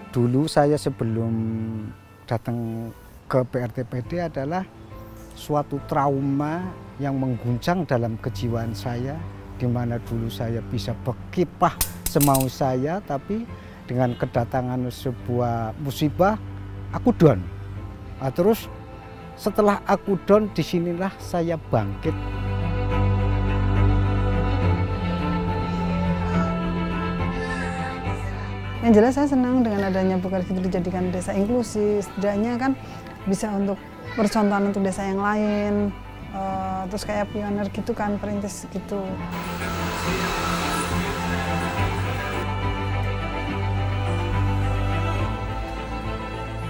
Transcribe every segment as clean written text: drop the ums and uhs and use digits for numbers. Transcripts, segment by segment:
Dulu saya sebelum datang ke PRTPD adalah suatu trauma yang mengguncang dalam kejiwaan saya, di mana dulu saya bisa berkiprah semau saya, tapi dengan kedatangan sebuah musibah, aku down. Nah, terus setelah aku down, disinilah saya bangkit. Yang jelas saya senang dengan adanya Bukarest itu dijadikan desa inklusi, setidaknya kan bisa untuk percontohan untuk desa yang lain, terus kayak pioner gitu kan, perintis gitu.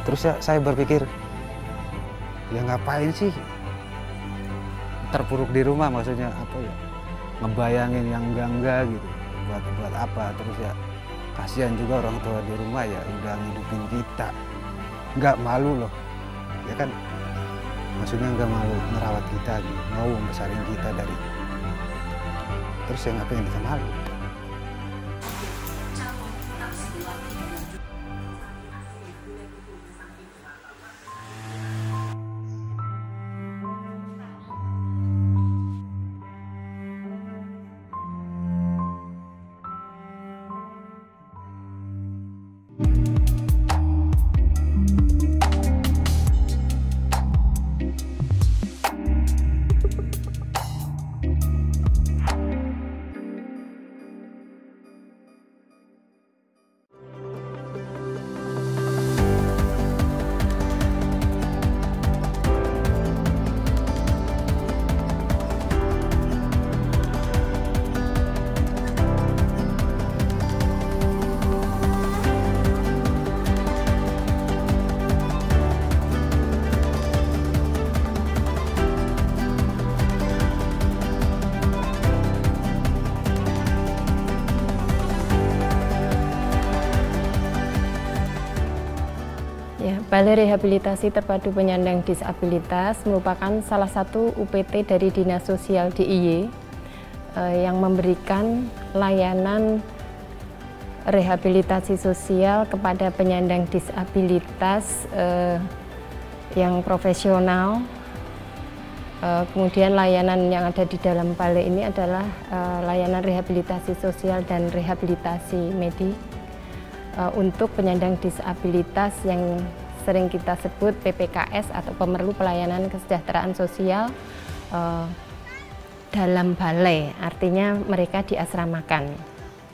Terus ya saya berpikir, ya ngapain sih terpuruk di rumah, maksudnya apa ya, ngebayangin yang enggak gitu, buat apa. Terus ya kasihan juga orang tua di rumah ya udah ngidupin kita, nggak malu loh, ya kan, maksudnya nggak malu merawat kita, gitu. Mau membesarin kita dari, terus ya ngapain kita malu. Balai Rehabilitasi Terpadu Penyandang Disabilitas merupakan salah satu UPT dari Dinas Sosial DIY yang memberikan layanan rehabilitasi sosial kepada penyandang disabilitas yang profesional. Kemudian layanan yang ada di dalam balai ini adalah layanan rehabilitasi sosial dan rehabilitasi medik untuk penyandang disabilitas yang sering kita sebut PPKS atau pemerlu pelayanan kesejahteraan sosial dalam balai, artinya mereka diasramakan.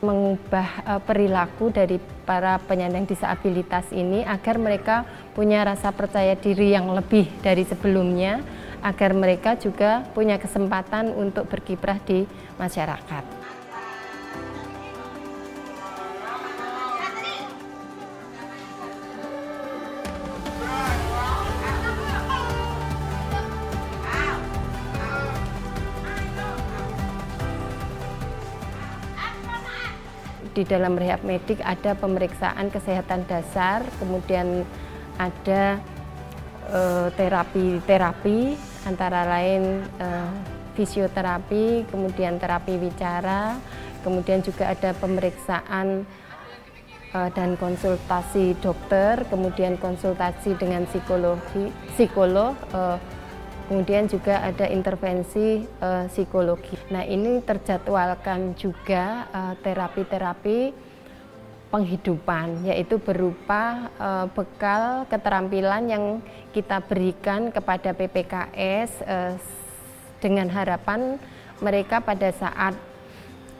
Mengubah perilaku dari para penyandang disabilitas ini agar mereka punya rasa percaya diri yang lebih dari sebelumnya, agar mereka juga punya kesempatan untuk berkiprah di masyarakat. Di dalam rehab medik ada pemeriksaan kesehatan dasar, kemudian ada terapi antara lain fisioterapi, kemudian terapi wicara, kemudian juga ada pemeriksaan dan konsultasi dokter, kemudian konsultasi dengan psikolog, kemudian juga ada intervensi psikologi. Nah, ini terjadwalkan juga terapi-terapi penghidupan, yaitu berupa bekal keterampilan yang kita berikan kepada PPKS dengan harapan mereka pada saat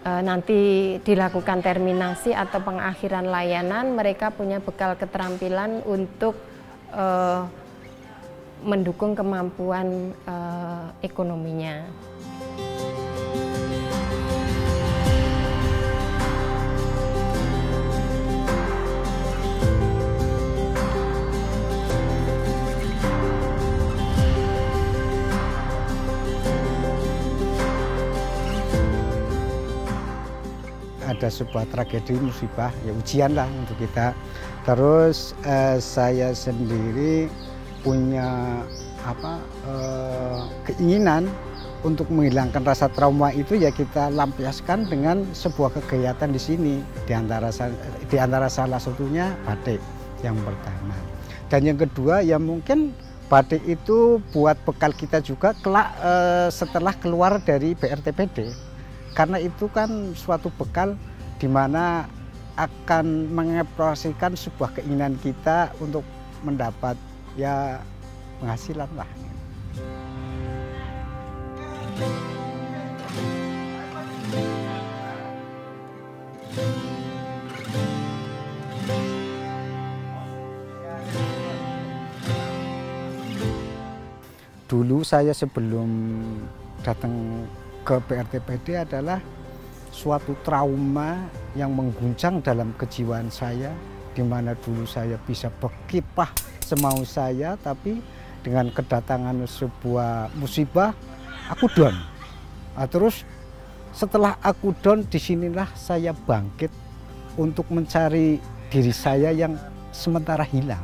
nanti dilakukan terminasi atau pengakhiran layanan, mereka punya bekal keterampilan untuk mendukung kemampuan ekonominya. Ada sebuah tragedi musibah, ya ujian lah untuk kita. Terus saya sendiri punya keinginan untuk menghilangkan rasa trauma itu, ya kita lampiaskan dengan sebuah kegiatan di sini, di antara salah satunya batik. yang pertama. Dan yang kedua ya mungkin batik itu buat bekal kita juga kelak setelah keluar dari BRTPD. Karena itu kan suatu bekal di mana akan mengekspresikan sebuah keinginan kita untuk mendapat ya penghasilan lah. Dulu saya sebelum datang ke BRTPD adalah suatu trauma yang mengguncang dalam kejiwaan saya, di mana dulu saya bisa berkiprah semau saya, tapi dengan kedatangan sebuah musibah, aku down. Nah, terus setelah aku down, disinilah saya bangkit untuk mencari diri saya yang sementara hilang.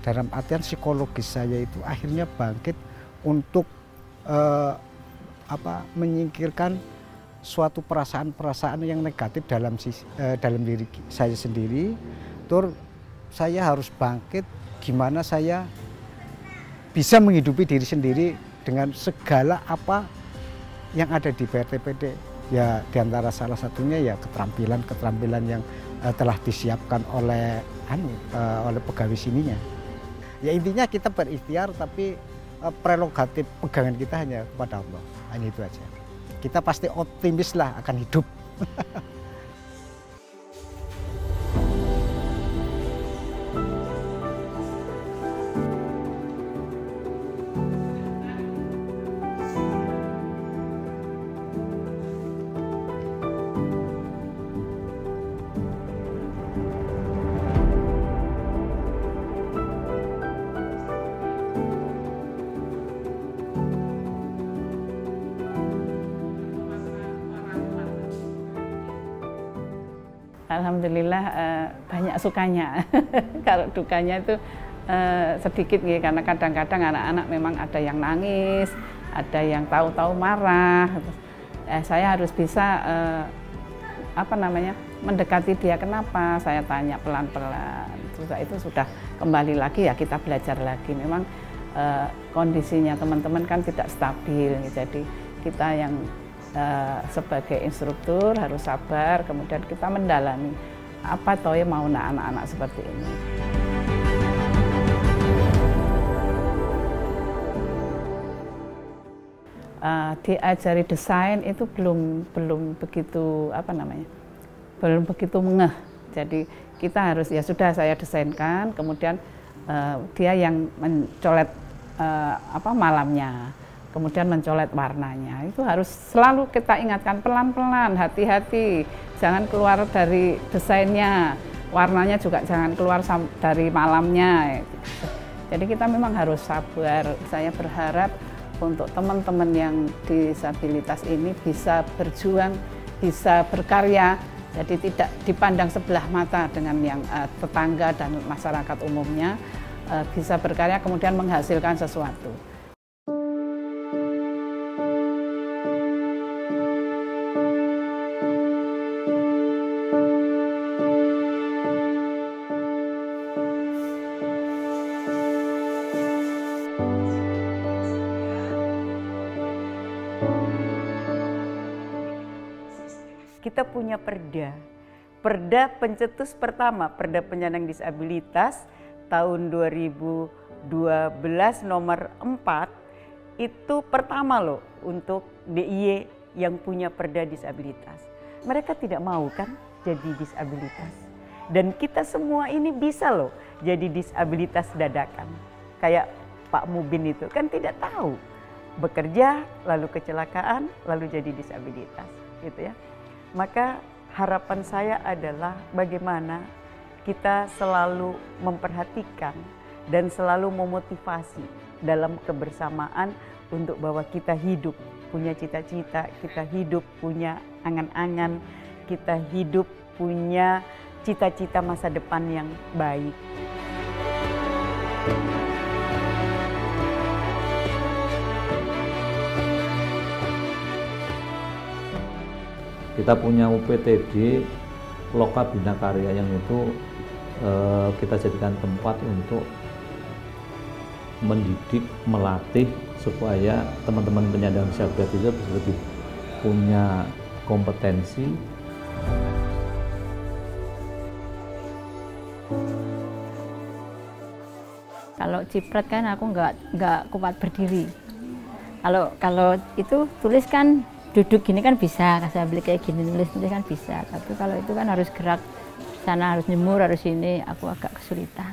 Dalam artian psikologis saya itu akhirnya bangkit untuk menyingkirkan suatu perasaan-perasaan yang negatif dalam diri saya sendiri. Terus saya harus bangkit gimana saya bisa menghidupi diri sendiri dengan segala apa yang ada di BRTPD. Ya diantara salah satunya ya keterampilan yang telah disiapkan oleh pegawai sininya. Ya intinya kita berikhtiar, tapi prerogatif pegangan kita hanya kepada Allah. Hanya itu aja. Kita pasti optimis lah akan hidup. Alhamdulillah banyak sukanya. Kalau dukanya itu sedikit ya, karena kadang-kadang anak-anak memang ada yang nangis, ada yang tahu-tahu marah. Saya harus bisa mendekati dia, kenapa, saya tanya pelan-pelan. Itu sudah kembali lagi ya kita belajar lagi. Memang kondisinya teman-teman kan tidak stabil, jadi kita yang sebagai instruktur harus sabar, kemudian kita mendalami apa toh yang mau anak-anak seperti ini. Diajari desain itu belum begitu belum begitu ngeh. Jadi kita harus ya sudah saya desainkan, kemudian dia yang mencolet malamnya. Kemudian mencolet warnanya, itu harus selalu kita ingatkan pelan-pelan, hati-hati, jangan keluar dari desainnya, warnanya juga jangan keluar dari malamnya. Jadi kita memang harus sabar. Saya berharap untuk teman-teman yang disabilitas ini bisa berjuang, bisa berkarya, jadi tidak dipandang sebelah mata dengan yang tetangga dan masyarakat umumnya, bisa berkarya kemudian menghasilkan sesuatu. Kita punya perda pencetus pertama, Perda Penyandang Disabilitas tahun 2012 nomor 4, itu pertama loh untuk DIY yang punya perda disabilitas. Mereka tidak mau kan jadi disabilitas, dan kita semua ini bisa loh jadi disabilitas dadakan. Kayak Pak Mubin itu kan tidak tahu, bekerja lalu kecelakaan lalu jadi disabilitas gitu ya. Maka harapan saya adalah bagaimana kita selalu memperhatikan dan selalu memotivasi dalam kebersamaan untuk bahwa kita hidup punya cita-cita, kita hidup punya angan-angan, kita hidup punya cita-cita masa depan yang baik. Kita punya UPTD Loka Bina Karya yang itu kita jadikan tempat untuk mendidik, melatih supaya teman-teman penyandang disabilitas itu lebih punya kompetensi. Kalau ciprat kan aku nggak kuat berdiri. Kalau itu tulis kan duduk gini kan bisa, saya beli kayak gini nulis kan bisa. Tapi kalau itu kan harus gerak sana, harus nyemur, harus ini, aku agak kesulitan.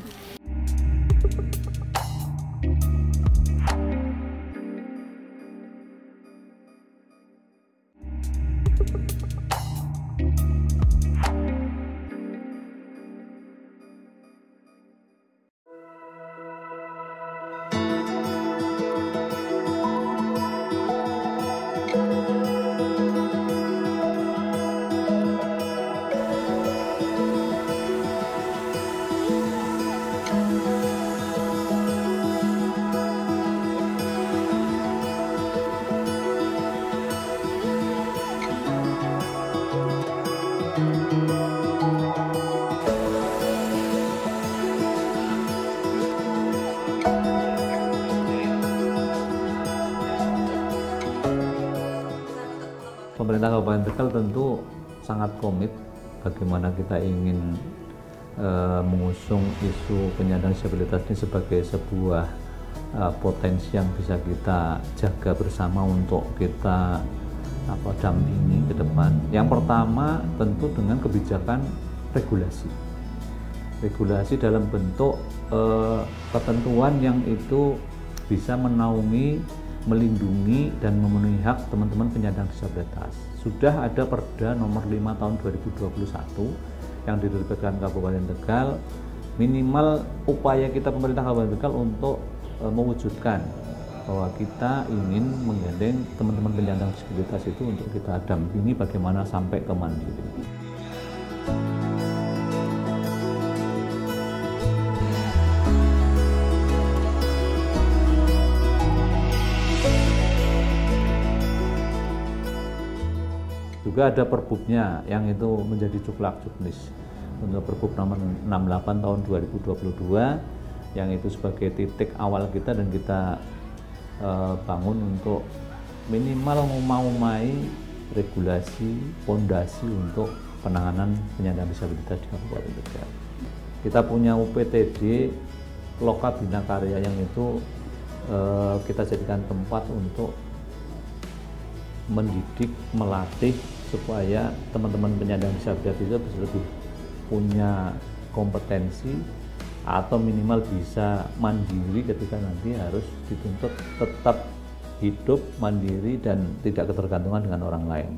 Pemerintah Kabupaten Tegal tentu sangat komit bagaimana kita ingin mengusung isu penyandang disabilitas ini sebagai sebuah potensi yang bisa kita jaga bersama untuk kita dampingi ke depan. Yang pertama tentu dengan kebijakan regulasi. Regulasi dalam bentuk ketentuan yang itu bisa menaungi, melindungi dan memenuhi hak teman-teman penyandang disabilitas. Sudah ada Perda nomor 5 tahun 2021 yang diterbitkan Kabupaten Tegal. Minimal upaya kita pemerintah Kabupaten Tegal untuk mewujudkan bahwa kita ingin menggandeng teman-teman penyandang disabilitas itu untuk kita dampingi bagaimana sampai ke mandiri. Juga ada perbubnya yang itu menjadi cuklak juknis untuk Perbub nomor 68 tahun 2022 yang itu sebagai titik awal kita dan kita bangun untuk minimal memauai regulasi pondasi untuk penanganan penyandang disabilitas di Kabupaten Tegal. Kita punya UPTD Loka Bina Karya yang itu kita jadikan tempat untuk mendidik, melatih supaya teman-teman penyandang disabilitas itu lebih punya kompetensi atau minimal bisa mandiri ketika nanti harus dituntut tetap hidup mandiri dan tidak ketergantungan dengan orang lain.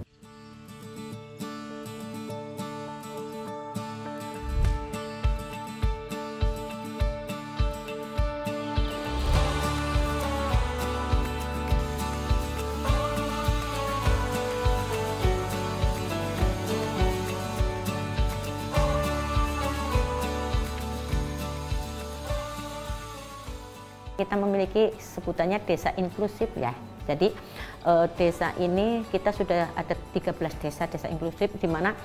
Kita memiliki sebutannya desa inklusif ya. Jadi desa ini kita sudah ada 13 desa inklusif di mana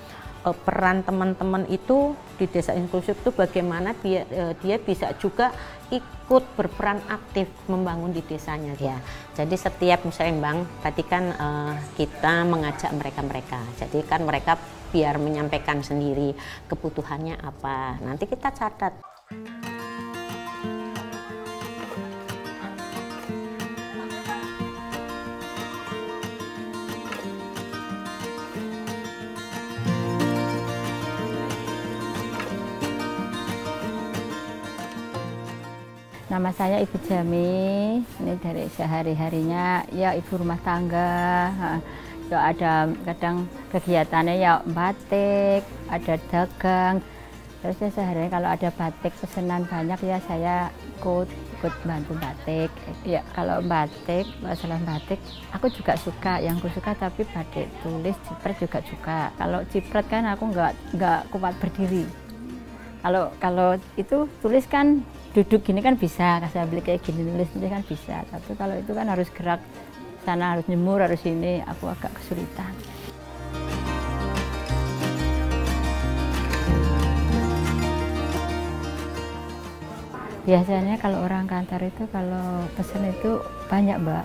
peran teman-teman itu di desa inklusif itu bagaimana dia bisa juga ikut berperan aktif membangun di desanya ya. Jadi setiap misalnya Bang, tadi kan kita mengajak mereka. Jadi kan mereka biar menyampaikan sendiri kebutuhannya apa. Nanti kita catat. Nama saya Ibu Jami, ini dari sehari-harinya ya ibu rumah tangga. Ya ada kadang kegiatannya ya batik, ada dagang. Terus ya sehari-hari kalau ada batik pesanan banyak ya saya ikut bantu batik. Ya kalau batik, masalah batik aku juga suka, yang aku suka tapi batik tulis, ciprat juga suka. Kalau ciprat kan aku nggak kuat berdiri. Kalau itu tulis kan duduk gini kan bisa, saya beli kayak gini nulis kan bisa. Tapi kalau itu kan harus gerak sana, harus nyemur, harus ini, aku agak kesulitan. Biasanya kalau orang kantor itu kalau pesen itu banyak Mbak.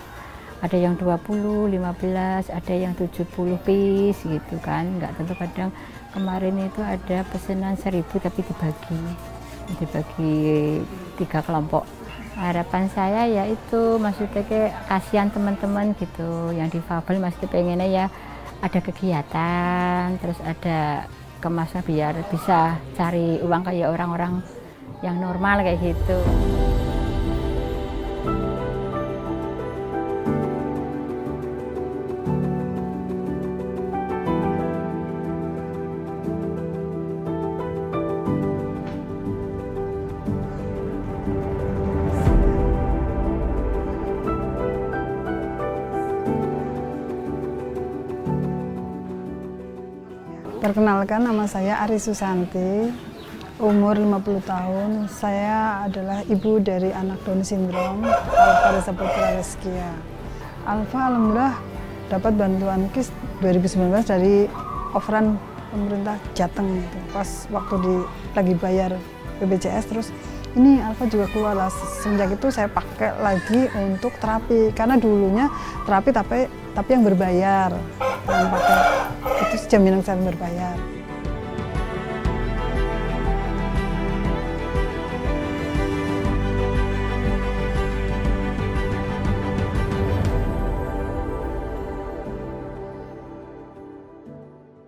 Ada yang 20, 15, ada yang 70 piece gitu kan. Nggak tentu, kadang kemarin itu ada pesanan 1000 tapi dibagi 3 kelompok. Harapan saya ya itu maksudnya kayak kasihan teman-teman gitu yang difabel, maksudnya pengennya ya ada kegiatan, terus ada kemasan biar bisa cari uang kayak orang-orang yang normal kayak gitu. Perkenalkan, nama saya Ari Susanti, umur 50 tahun. Saya adalah ibu dari anak Down syndrome, Alfa Reza Putra Reskia. Alfa alhamdulillah dapat bantuan KIS 2019 dari offeran pemerintah Jateng itu. Pas waktu lagi bayar BPJS, terus ini Alfa juga keluar lah. Semenjak itu saya pakai lagi untuk terapi, karena dulunya terapi tapi yang berbayar, yang pakai itu jaminan kesehatan berbayar.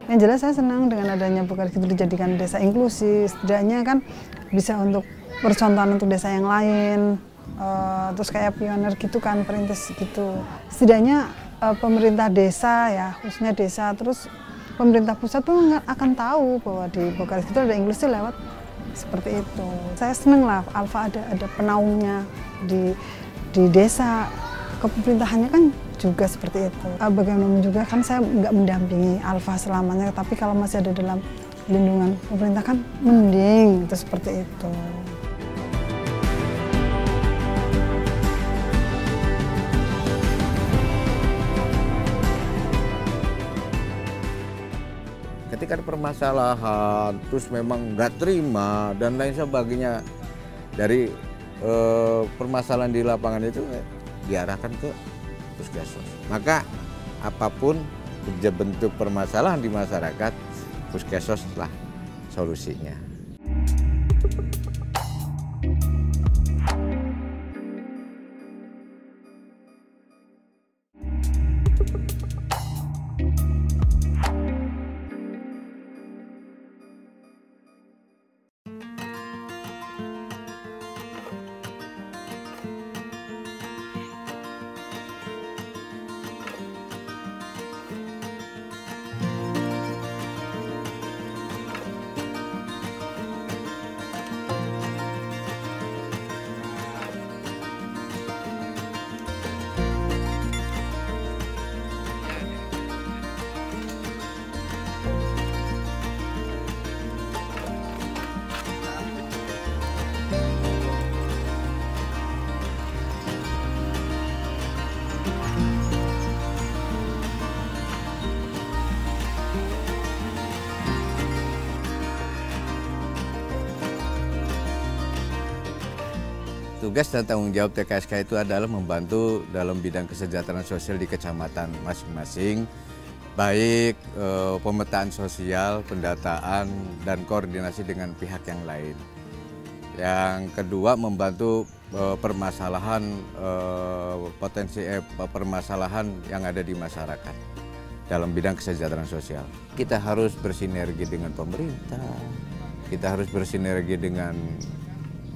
Yang jelas saya senang dengan adanya Bukares itu dijadikan desa inklusi. Setidaknya kan bisa untuk percontohan untuk desa yang lain, terus kayak pioner gitu kan, perintis gitu. Setidaknya pemerintah desa ya, khususnya desa, terus pemerintah pusat pun akan tahu bahwa di Bukares itu ada inklusi lewat seperti itu. Saya senang lah Alfa ada penaungnya di desa. Kepemerintahannya kan juga seperti itu. Bagaimanapun juga kan saya nggak mendampingi Alfa selamanya, tapi kalau masih ada dalam lindungan pemerintah kan mending itu seperti itu. Ketika ada permasalahan, terus memang nggak terima dan lain sebagainya, dari permasalahan di lapangan itu diarahkan ke puskesmas. Maka apapun bentuk permasalahan di masyarakat, puskesmas lah solusinya. Tugas dan tanggung jawab TKSK itu adalah membantu dalam bidang kesejahteraan sosial di kecamatan masing-masing, baik pemetaan sosial, pendataan, dan koordinasi dengan pihak yang lain. Yang kedua, membantu permasalahan permasalahan yang ada di masyarakat dalam bidang kesejahteraan sosial. Kita harus bersinergi dengan pemerintah, kita harus bersinergi dengan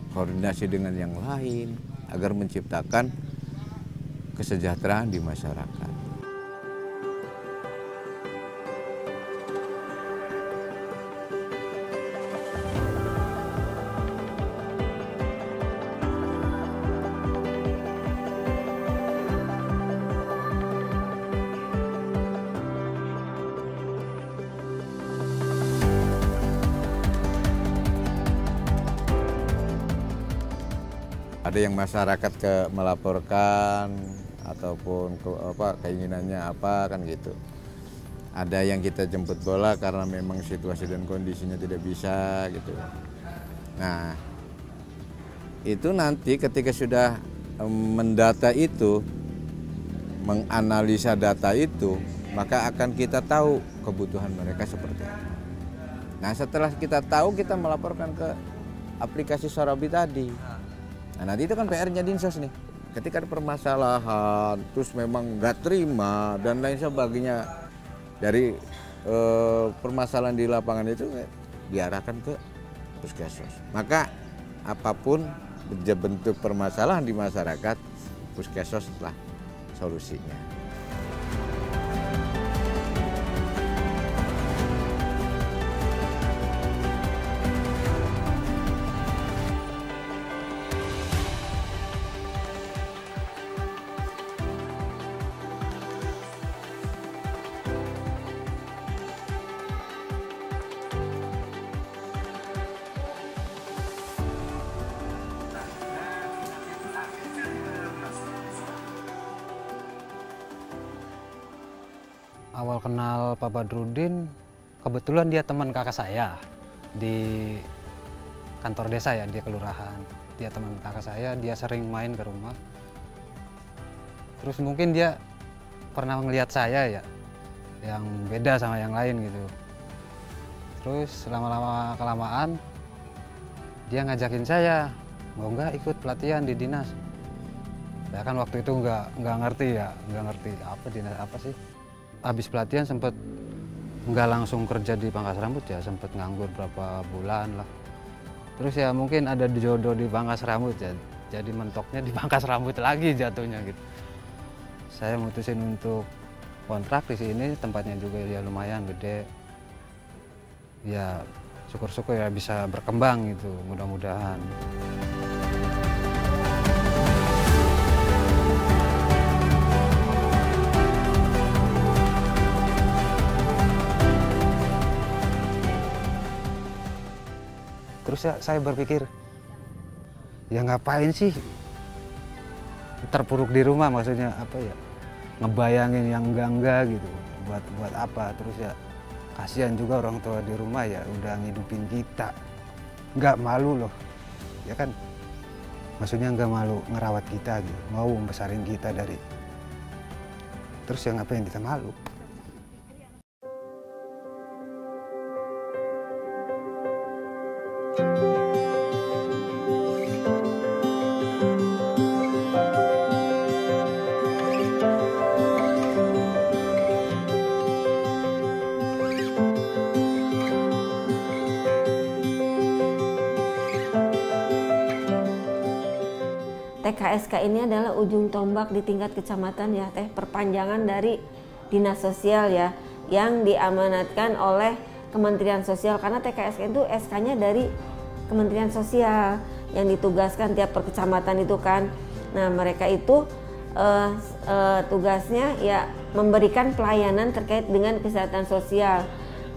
koordinasi dengan yang lain agar menciptakan kesejahteraan di masyarakat. Ada yang masyarakat melaporkan ataupun keinginannya apa kan gitu. Ada yang kita jemput bola karena memang situasi dan kondisinya tidak bisa gitu. Nah, itu nanti ketika sudah mendata itu, menganalisa data itu, maka akan kita tahu kebutuhan mereka seperti apa. Nah setelah kita tahu, kita melaporkan ke aplikasi Sorabi tadi. Nah nanti itu kan PR-nya Dinsos nih. Ketika ada permasalahan, terus memang nggak terima dan lain sebagainya dari permasalahan di lapangan itu diarahkan ke Puskesmas. Maka apapun bentuk permasalahan di masyarakat, Puskesmas lah solusinya. Awal kenal Pak Badrudin, kebetulan dia teman kakak saya di kantor desa ya, dia kelurahan. Dia teman kakak saya, dia sering main ke rumah. Terus mungkin dia pernah melihat saya ya, yang beda sama yang lain gitu. Terus lama-lama kelamaan, dia ngajakin saya, mau nggak ikut pelatihan di dinas. Saya kan waktu itu nggak ngerti ya, nggak ngerti apa dinas apa sih. Habis pelatihan sempat nggak langsung kerja di Pangkas Rambut ya, sempat nganggur berapa bulan lah. Terus ya mungkin ada jodoh di Pangkas Rambut ya, jadi mentoknya di Pangkas Rambut lagi jatuhnya gitu. Saya mutusin untuk kontrak di sini, tempatnya juga ya lumayan gede. Ya syukur-syukur ya bisa berkembang gitu, mudah-mudahan. Terus ya saya berpikir, ya ngapain sih terpuruk di rumah, maksudnya apa ya, ngebayangin yang enggak gitu, buat apa. Terus ya kasihan juga orang tua di rumah ya, udah ngidupin kita, nggak malu loh, ya kan, maksudnya nggak malu ngerawat kita gitu, mau membesarin kita dari, terus ya ngapain kita malu. TKSK ini adalah ujung tombak di tingkat kecamatan ya Teh, perpanjangan dari Dinas Sosial ya, yang diamanatkan oleh Kementerian Sosial, karena TKSK itu SK-nya dari Kementerian Sosial yang ditugaskan tiap perkecamatan itu kan. Nah mereka itu tugasnya ya memberikan pelayanan terkait dengan kesehatan sosial,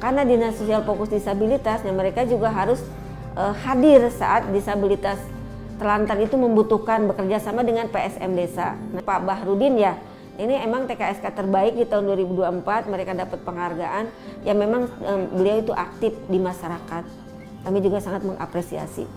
karena Dinas Sosial Fokus Disabilitas, nah mereka juga harus hadir saat disabilitas terlantar itu membutuhkan, bekerja sama dengan PSM desa. Nah, Pak Bahrudin ya, ini emang TKSK terbaik di tahun 2024, mereka dapat penghargaan. Ya memang beliau itu aktif di masyarakat. Kami juga sangat mengapresiasi.